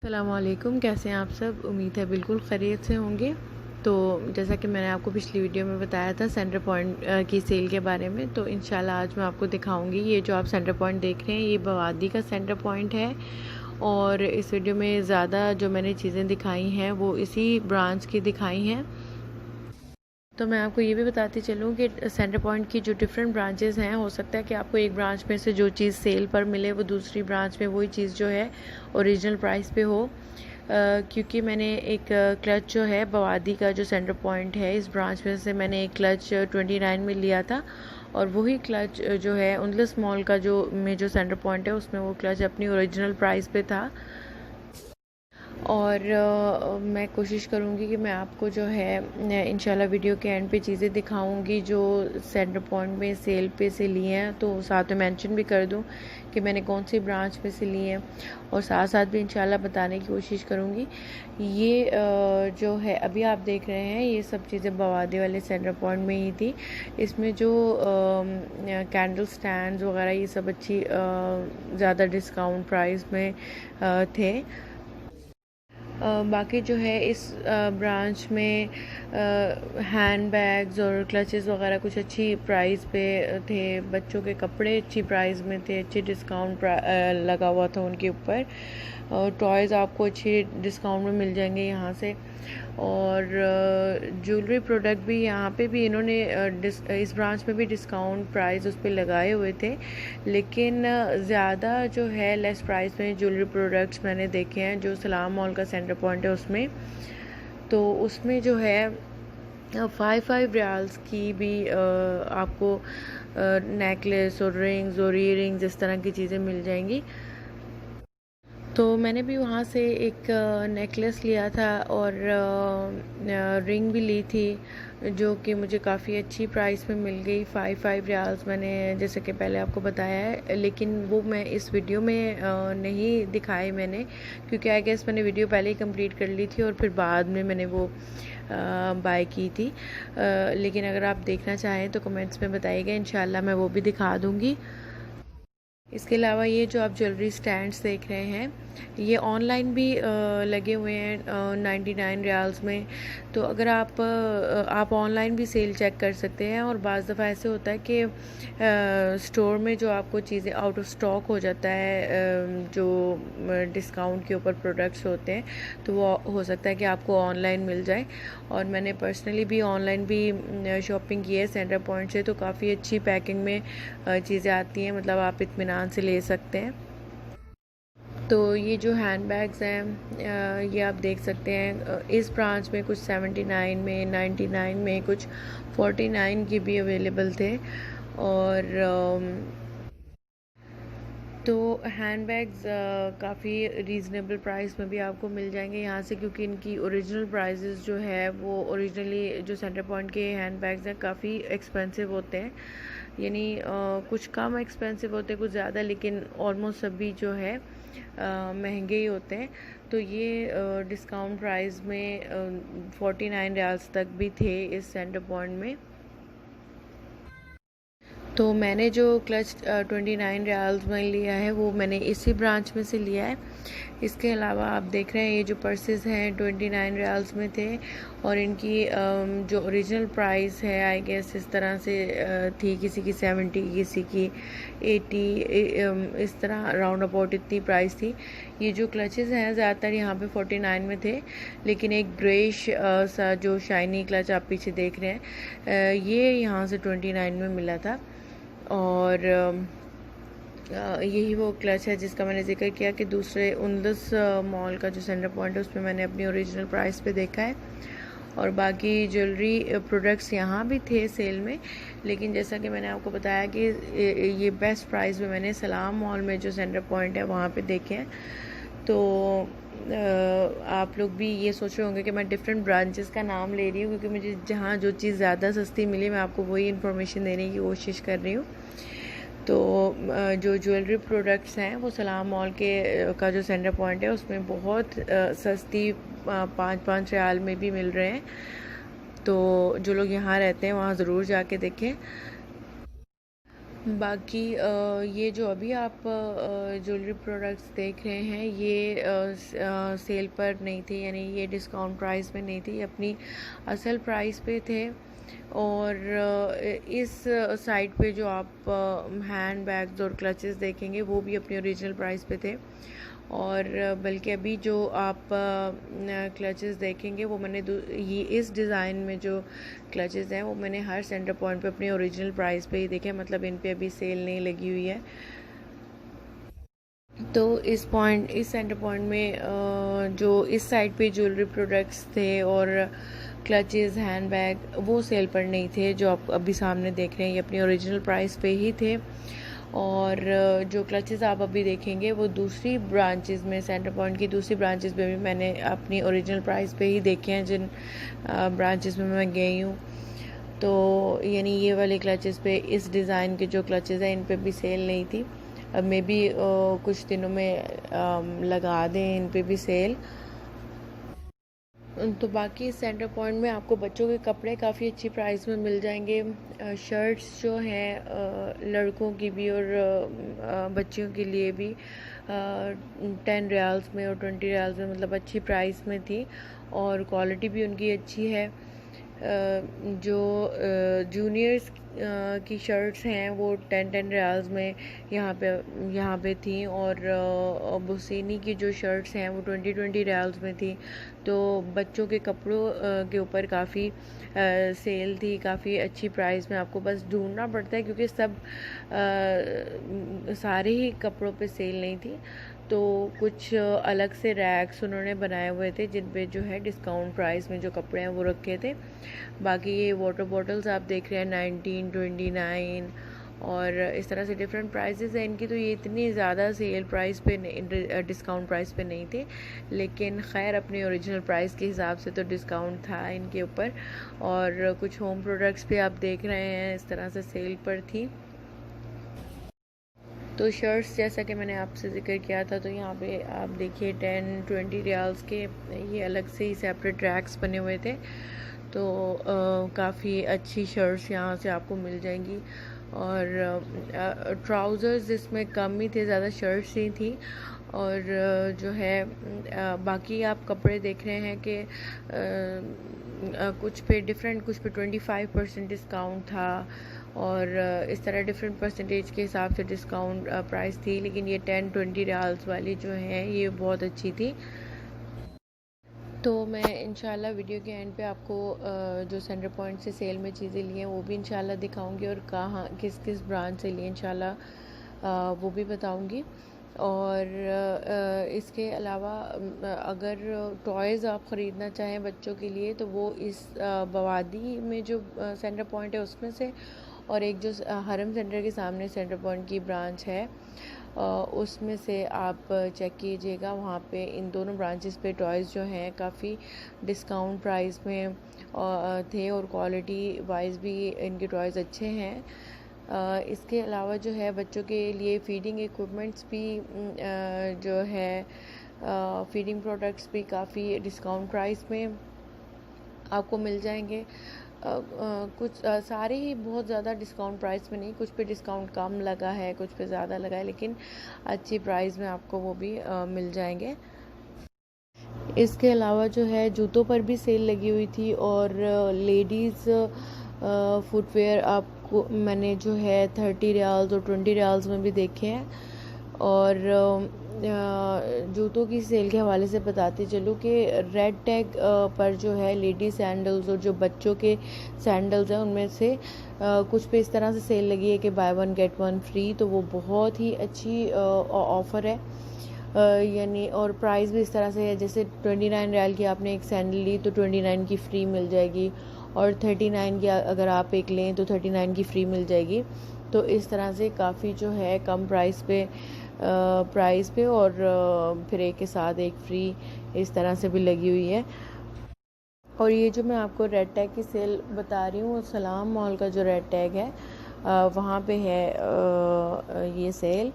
अस्सलामुअलैकुम, कैसे हैं आप सब। उम्मीद है बिल्कुल खैरियत से होंगे। तो जैसा कि मैंने आपको पिछली वीडियो में बताया था सेंटर पॉइंट की सेल के बारे में, तो इंशाल्लाह आज मैं आपको दिखाऊंगी। ये जो आप सेंटर पॉइंट देख रहे हैं ये बवादी का सेंटर पॉइंट है। और इस वीडियो में ज़्यादा जो मैंने चीज़ें दिखाई हैं वो इसी ब्रांच की दिखाई हैं। तो मैं आपको ये भी बताती चलूँ कि सेंटर पॉइंट की जो डिफरेंट ब्रांचेस हैं, हो सकता है कि आपको एक ब्रांच में से जो चीज़ सेल पर मिले वो दूसरी ब्रांच में वही चीज़ जो है ओरिजिनल प्राइस पे हो। क्योंकि मैंने एक क्लच जो है बवादी का जो सेंटर पॉइंट है इस ब्रांच में से मैंने एक क्लच 29 में लिया था, और वही क्लच जो है उनलस मॉल का जो सेंटर पॉइंट है उसमें वो क्लच अपनी ओरिजिनल प्राइस पे था। और मैं कोशिश करूँगी कि मैं आपको जो है इंशाल्लाह वीडियो के एंड पे चीज़ें दिखाऊँगी जो सेंटर पॉइंट में सेल पे से लिए हैं, तो साथ में मेंशन भी कर दूँ कि मैंने कौन सी ब्रांच में से लिए हैं, और साथ साथ भी इंशाल्लाह बताने की कोशिश करूँगी। ये जो है अभी आप देख रहे हैं ये सब चीज़ें बवादे वाले सेंटर पॉइंट में ही थी। इसमें जो कैंडल स्टैंड वगैरह ये सब अच्छी ज़्यादा डिस्काउंट प्राइस में थे। बाकी जो है इस ब्रांच में हैंड बैग्स और क्लचेस वगैरह कुछ अच्छी प्राइस पे थे। बच्चों के कपड़े अच्छी प्राइस में थे, अच्छी डिस्काउंट लगा हुआ था उनके ऊपर। और टॉयज़ आपको अच्छी डिस्काउंट में मिल जाएंगे यहाँ से। और ज्वेलरी प्रोडक्ट भी यहाँ पे भी इन्होंने इस ब्रांच में भी डिस्काउंट प्राइस उस पर लगाए हुए थे, लेकिन ज़्यादा जो है लेस प्राइस में ज्वेलरी प्रोडक्ट्स मैंने देखे हैं जो सलाम मॉल का सेंटर पॉइंट है उसमें। तो उसमें जो है 5 रियाल्स की भी आपको नेकलेस और रिंग्स और ईयरिंग्स इस तरह की चीज़ें मिल जाएंगी। तो मैंने भी वहाँ से एक नेकलेस लिया था और रिंग भी ली थी जो कि मुझे काफ़ी अच्छी प्राइस में मिल गई। 5 रियाल्स मैंने जैसे कि पहले आपको बताया है, लेकिन वो मैं इस वीडियो में नहीं दिखाए मैंने, क्योंकि आई गेस मैंने वीडियो पहले ही कंप्लीट कर ली थी और फिर बाद में मैंने वो बाय की थी। लेकिन अगर आप देखना चाहें तो कमेंट्स में बताइएगा, इंशाल्लाह मैं वो भी दिखा दूँगी। इसके अलावा ये जो आप ज्वेलरी स्टैंड्स देख रहे हैं ये ऑनलाइन भी लगे हुए हैं 99 रियाल्स में। तो अगर आप ऑनलाइन भी सेल चेक कर सकते हैं। और बाज़ दफ़ा ऐसे होता है कि स्टोर में जो आपको चीज़ें आउट ऑफ स्टॉक हो जाता है, जो डिस्काउंट के ऊपर प्रोडक्ट्स होते हैं, तो वो हो सकता है कि आपको ऑनलाइन मिल जाए। और मैंने पर्सनली भी ऑनलाइन भी शॉपिंग की है सेंटर पॉइंट से, तो काफ़ी अच्छी पैकिंग में चीज़ें आती हैं, मतलब आप इत्मीनान से ले सकते हैं। तो ये जो हैंड बैग्स हैं ये आप देख सकते हैं इस ब्रांच में कुछ 79 में, 99 में, कुछ 49 के भी अवेलेबल थे। और तो हैंड बैग्स काफ़ी रीज़नेबल प्राइस में भी आपको मिल जाएंगे यहाँ से, क्योंकि इनकी ओरिजिनल प्राइसेस जो है वो ओरिजिनली जो सेंटर पॉइंट के हैंड बैग्स हैं काफ़ी एक्सपेंसिव होते हैं। यानी कुछ कम एक्सपेंसिव होते हैं, कुछ ज़्यादा, लेकिन ऑलमोस्ट सभी जो है महंगे ही होते हैं। तो ये डिस्काउंट प्राइस में 49 रियाल्स तक भी थे इस सेंटर पॉइंट में। तो मैंने जो क्लच 29 रियाल्स में लिया है वो मैंने इसी ब्रांच में से लिया है। इसके अलावा आप देख रहे हैं ये जो पर्सेस हैं 29 रियाल्स में थे, और इनकी जो ओरिजिनल प्राइस है आई गेस इस तरह से थी, किसी की 70, किसी की 80, इस तरह राउंड अबाउट इतनी प्राइस थी। ये जो क्लचेस हैं ज़्यादातर यहाँ पे 49 में थे, लेकिन एक ग्रेश सा जो शाइनी क्लच आप पीछे देख रहे हैं ये यहाँ से 29 में मिला था। और यही वो क्लच है जिसका मैंने जिक्र किया कि दूसरे उनलस मॉल का जो सेंटर पॉइंट है उसमें मैंने अपनी ओरिजिनल प्राइस पे देखा है। और बाकी ज्वेलरी प्रोडक्ट्स यहाँ भी थे सेल में, लेकिन जैसा कि मैंने आपको बताया कि ये बेस्ट प्राइस में मैंने सलाम मॉल में जो सेंटर पॉइंट है वहाँ पे देखे हैं। तो आप लोग भी ये सोच रहे होंगे कि मैं डिफरेंट ब्रांचेस का नाम ले रही हूँ, क्योंकि मुझे जहाँ जो चीज़ ज़्यादा सस्ती मिली मैं आपको वही इन्फॉर्मेशन देने की कोशिश कर रही हूँ। तो जो ज्वेलरी प्रोडक्ट्स हैं वो सलाम मॉल के का जो सेंटर पॉइंट है उसमें बहुत सस्ती 5-5 रियाल में भी मिल रहे हैं। तो जो लोग यहाँ रहते हैं वहाँ ज़रूर जाके देखें। बाकी ये जो अभी आप ज्वेलरी प्रोडक्ट्स देख रहे हैं ये सेल पर नहीं थे, यानी ये डिस्काउंट प्राइस पे नहीं थी, अपनी असल प्राइस पे थे। और इस साइड पे जो आप हैंड बैग्स और क्लचेस देखेंगे वो भी अपनी ओरिजिनल प्राइस पे थे। और बल्कि अभी जो आप क्लचेस देखेंगे वो मैंने ये इस डिज़ाइन में जो क्लचेस हैं वो मैंने हर सेंटर पॉइंट पे अपनी ओरिजिनल प्राइस पे ही देखे, मतलब इन पे अभी सेल नहीं लगी हुई है। तो इस सेंटर पॉइंट में जो इस साइड पे ज्वेलरी प्रोडक्ट्स थे और क्लचेस हैंड बैग वो सेल पर नहीं थे। जो आप अभी सामने देख रहे हैं ये अपनी ओरिजिनल प्राइस पे ही थे। और जो क्लचेस आप अभी देखेंगे वो दूसरी ब्रांचेस में, सेंटर पॉइंट की दूसरी ब्रांचेस में भी मैंने अपनी ओरिजिनल प्राइस पे ही देखे हैं, जिन ब्रांचेस में मैं गई हूँ। तो यानी ये वाले क्लचेस पे, इस डिज़ाइन के जो क्लचेस हैं इन पे भी सेल नहीं थी। अब मे बी कुछ दिनों में लगा दें इन पे भी सेल। तो बाकी सेंटर पॉइंट में आपको बच्चों के कपड़े काफ़ी अच्छी प्राइस में मिल जाएंगे। शर्ट्स जो हैं लड़कों की भी और बच्चियों के लिए भी 10 रियाल्स में और 20 रियाल्स में, मतलब अच्छी प्राइस में थी और क्वालिटी भी उनकी अच्छी है। जो जूनियर्स की शर्ट्स हैं वो 10 रियाल्स में यहाँ पे थी। और बुसीनी की जो शर्ट्स हैं वो 20 रियाल्स में थी। तो बच्चों के कपड़ों के ऊपर काफ़ी सेल थी, काफ़ी अच्छी प्राइस में। आपको बस ढूंढना पड़ता है क्योंकि सारे ही कपड़ों पे सेल नहीं थी। तो कुछ अलग से रैक्स उन्होंने बनाए हुए थे जिन पे जो है डिस्काउंट प्राइस में जो कपड़े हैं वो रखे थे। बाकी ये वाटर बॉटल्स आप देख रहे हैं 19, 29 और इस तरह से डिफरेंट प्राइसेस हैं इनकी। तो ये इतनी ज़्यादा सेल प्राइस पे नहीं, डिस्काउंट प्राइस पे नहीं थे, लेकिन खैर अपने ओरिजिनल प्राइस के हिसाब से तो डिस्काउंट था इनके ऊपर। और कुछ होम प्रोडक्ट्स भी आप देख रहे हैं इस तरह से सेल पर थी। तो शर्ट्स जैसा कि मैंने आपसे ज़िक्र किया था, तो यहाँ पे आप देखिए 10-20 रियाल्स के ये अलग से ही सेपरेट रैक्स बने हुए थे। तो काफ़ी अच्छी शर्ट्स यहाँ से आपको मिल जाएंगी। और ट्राउज़र्स इसमें कम ही थे, ज़्यादा शर्ट्स ही थी। और जो है बाकी आप कपड़े देख रहे हैं कि कुछ पे 25% डिस्काउंट था और इस तरह डिफरेंट परसेंटेज के हिसाब से डिस्काउंट प्राइस थी। लेकिन ये 10-20 रियाल्स वाली जो है ये बहुत अच्छी थी। तो मैं इंशाल्लाह वीडियो के एंड पे आपको जो सेंटर पॉइंट से सेल में चीज़ें ली हैं वो भी इंशाल्लाह दिखाऊंगी और कहाँ किस किस ब्रांच से लिए इंशाल्लाह वो भी बताऊंगी। और इसके अलावा अगर टॉयज़ आप ख़रीदना चाहें बच्चों के लिए तो वो इस बवादी में जो सेंटर पॉइंट है उसमें से, और एक जो हरम सेंटर के सामने सेंटर पॉइंट की ब्रांच है उसमें से आप चेक कीजिएगा। वहाँ पे इन दोनों ब्रांचेस पे टॉयज़ जो हैं काफ़ी डिस्काउंट प्राइस में थे और क्वालिटी वाइज भी इनके टॉयज़ अच्छे हैं। इसके अलावा जो है बच्चों के लिए फीडिंग इक्विपमेंट्स भी जो है फीडिंग प्रोडक्ट्स भी काफ़ी डिस्काउंट प्राइस में आपको मिल जाएंगे। कुछ सारे ही बहुत ज़्यादा डिस्काउंट प्राइस में नहीं, कुछ पे डिस्काउंट कम लगा है, कुछ पे ज़्यादा लगा है, लेकिन अच्छी प्राइस में आपको वो भी मिल जाएंगे। इसके अलावा जो है जूतों पर भी सेल लगी हुई थी और लेडीज़ फुटवेयर आपको मैंने जो है 30 रियाल्स और 20 रियाल्स में भी देखे हैं। और जूतों की सेल के हवाले से बताते चलूँ कि रेड टैग पर जो है लेडी सैंडल्स और जो बच्चों के सैंडल्स हैं उनमें से कुछ पे इस तरह से सेल लगी है कि बाय 1 गेट 1 फ्री। तो वो बहुत ही अच्छी ऑफ़र है, यानी और प्राइस भी इस तरह से है जैसे 29 रियाल की आपने एक सैंडल ली तो 29 की फ्री मिल जाएगी, और 39 की अगर आप एक लें तो 39 की फ्री मिल जाएगी। तो इस तरह से काफ़ी जो है कम प्राइस पे और फिर एक के साथ एक फ्री इस तरह से भी लगी हुई है। और ये जो मैं आपको रेड टैग की सेल बता रही हूँ, सलाम मॉल का जो रेड टैग है वहाँ पे है ये सेल,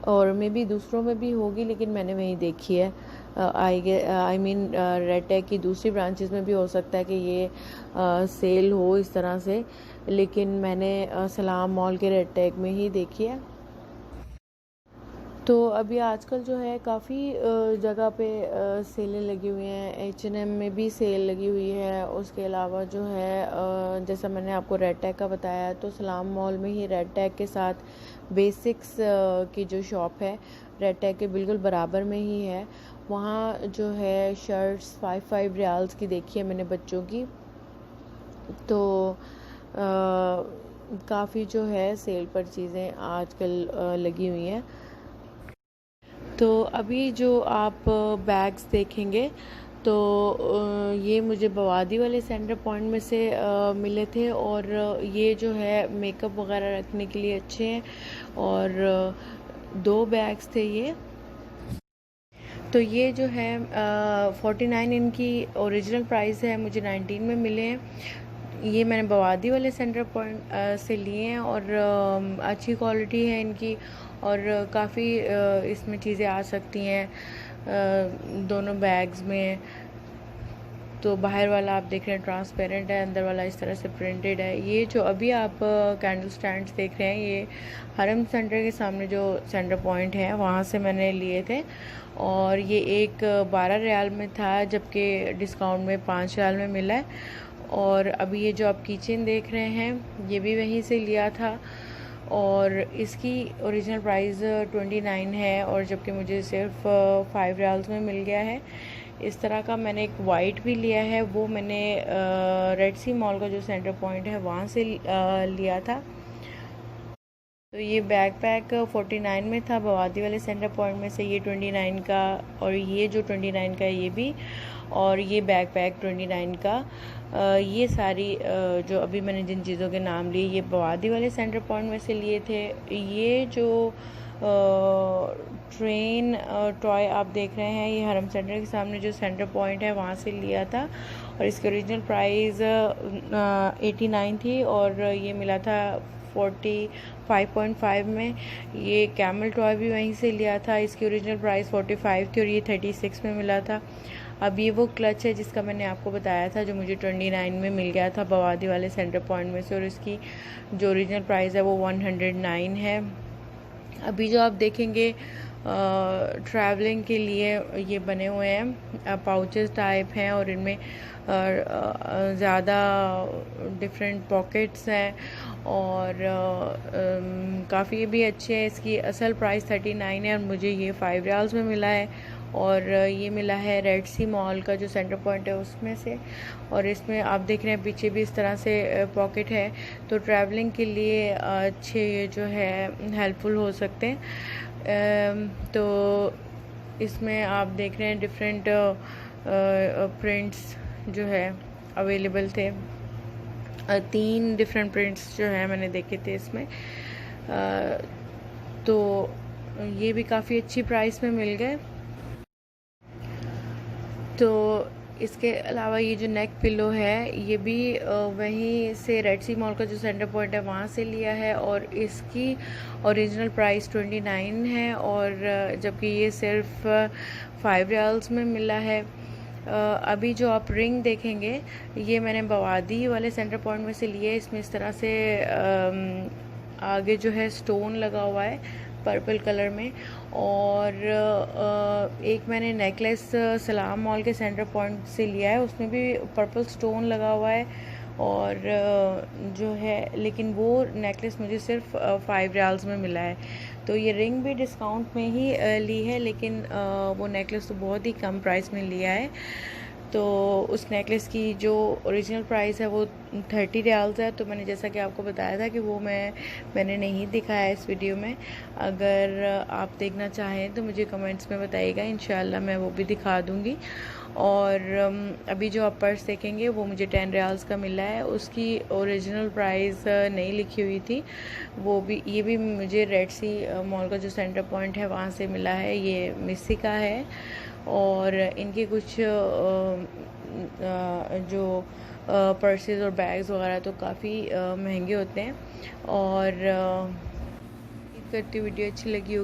और मे भी दूसरों में भी होगी लेकिन मैंने वहीं देखी है। आई मीन रेड टैग की दूसरी ब्रांचेस में भी हो सकता है कि ये सेल हो इस तरह से, लेकिन मैंने सलाम मॉल के रेड टैग में ही देखी है। तो अभी आजकल जो है काफ़ी जगह पे सेलें लगी हुई हैं। H&M में भी सेल लगी हुई है। उसके अलावा जो है जैसा मैंने आपको रेड टैग का बताया, तो सलाम मॉल में ही रेड टैग के साथ बेसिक्स की जो शॉप है रेड टैग के बिल्कुल बराबर में ही है। वहाँ जो है शर्ट्स 5 रियाल्स की देखी है मैंने बच्चों की। तो काफ़ी जो है सेल पर चीज़ें आजकल लगी हुई हैं। तो अभी जो आप बैग्स देखेंगे तो ये मुझे बवादी वाले सेंटर पॉइंट में से मिले थे, और ये जो है मेकअप वगैरह रखने के लिए अच्छे हैं, और 2 बैग्स थे ये। तो ये जो है 49 इनकी ओरिजिनल प्राइस है, मुझे 19 में मिले हैं। ये मैंने बवादी वाले सेंटर पॉइंट से लिए हैं, और अच्छी क्वालिटी है इनकी, और काफ़ी इसमें चीज़ें आ सकती हैं दोनों बैग्स में। तो बाहर वाला आप देख रहे हैं ट्रांसपेरेंट है, अंदर वाला इस तरह से प्रिंटेड है। ये जो अभी आप कैंडल स्टैंड्स देख रहे हैं, ये हरम सेंटर के सामने जो सेंटर पॉइंट है वहाँ से मैंने लिए थे, और ये एक 12 रियाल में था, जबकि डिस्काउंट में 5 रियाल में मिला है। और अभी ये जो आप किचन देख रहे हैं ये भी वहीं से लिया था, और इसकी ओरिजिनल प्राइस 29 है, और जबकि मुझे सिर्फ 5 रियाल्स में मिल गया है। इस तरह का मैंने एक वाइट भी लिया है, वो मैंने रेड सी मॉल का जो सेंटर पॉइंट है वहाँ से लिया था। तो ये बैकपैक 49 में था बवादी वाले सेंटर पॉइंट में से, ये 29 का, और ये जो 29 का ये भी, और ये बैकपैक 29 का। ये सारी जो अभी मैंने जिन चीज़ों के नाम लिए ये बवादी वाले सेंटर पॉइंट में से लिए थे। ये जो ट्रेन टॉय आप देख रहे हैं, ये हरम सेंटर के सामने जो सेंटर पॉइंट है वहाँ से लिया था, और इसकी ओरिजिनल प्राइस 89 थी, और ये मिला था 45.5 में। ये कैमल टॉय भी वहीं से लिया था, इसकी ओरिजिनल प्राइस 45 थी, और ये 36 में मिला था। अब ये वो क्लच है जिसका मैंने आपको बताया था, जो मुझे 29 में मिल गया था बवादी वाले सेंटर पॉइंट में से, और इसकी जो ओरिजिनल प्राइस है वो 109 है। अभी जो आप देखेंगे ट्रैवलिंग के लिए ये बने हुए हैं, पाउचेस टाइप हैं, और इनमें ज़्यादा डिफरेंट पॉकेट्स हैं, और काफ़ी भी अच्छे हैं। इसकी असल प्राइस 39 है, और मुझे ये 5 रियाल्स में मिला है, और ये मिला है रेड सी मॉल का जो सेंटर पॉइंट है उसमें से। और इसमें आप देख रहे हैं पीछे भी इस तरह से पॉकेट है, तो ट्रैवलिंग के लिए अच्छे ये जो है हेल्पफुल हो सकते हैं। तो इसमें आप देख रहे हैं डिफरेंट प्रिंट्स जो है अवेलेबल थे। 3 डिफरेंट प्रिंट्स जो है मैंने देखे थे इसमें। तो ये भी काफ़ी अच्छी प्राइस में मिल गए। तो इसके अलावा ये जो नेक पिलो है ये भी वहीं से रेड सी मॉल का जो सेंटर पॉइंट है वहाँ से लिया है, और इसकी ओरिजिनल प्राइस 29 है, और जबकि ये सिर्फ 5 रियाल्स में मिला है। अभी जो आप रिंग देखेंगे ये मैंने बवादी वाले सेंटर पॉइंट में से लिए। इसमें इस तरह से आगे जो है स्टोन लगा हुआ है पर्पल कलर में, और एक मैंने नेकलेस सलाम मॉल के सेंटर पॉइंट से लिया है, उसमें भी पर्पल स्टोन लगा हुआ है, और जो है लेकिन वो नेकलेस मुझे सिर्फ 5 रियाल्स में मिला है। तो ये रिंग भी डिस्काउंट में ही ली है, लेकिन वो नेकलेस तो बहुत ही कम प्राइस में लिया है। तो उस नेकलेस की जो ओरिजिनल प्राइस है वो 30 रियाल्स है। तो मैंने जैसा कि आपको बताया था कि वो मैंने नहीं दिखाया इस वीडियो में। अगर आप देखना चाहें तो मुझे कमेंट्स में बताइएगा, इंशाल्लाह मैं वो भी दिखा दूँगी। और अभी जो आप पर्स देखेंगे वो मुझे 10 रियाल्स का मिला है, उसकी ओरिजिनल प्राइस नहीं लिखी हुई थी। ये भी मुझे रेड सी मॉल का जो सेंटर पॉइंट है वहाँ से मिला है। ये मिस्सी का है, और इनके कुछ जो पर्सेस और बैग्स वगैरह तो काफ़ी महंगे होते हैं। और करती वीडियो अच्छी लगी होगी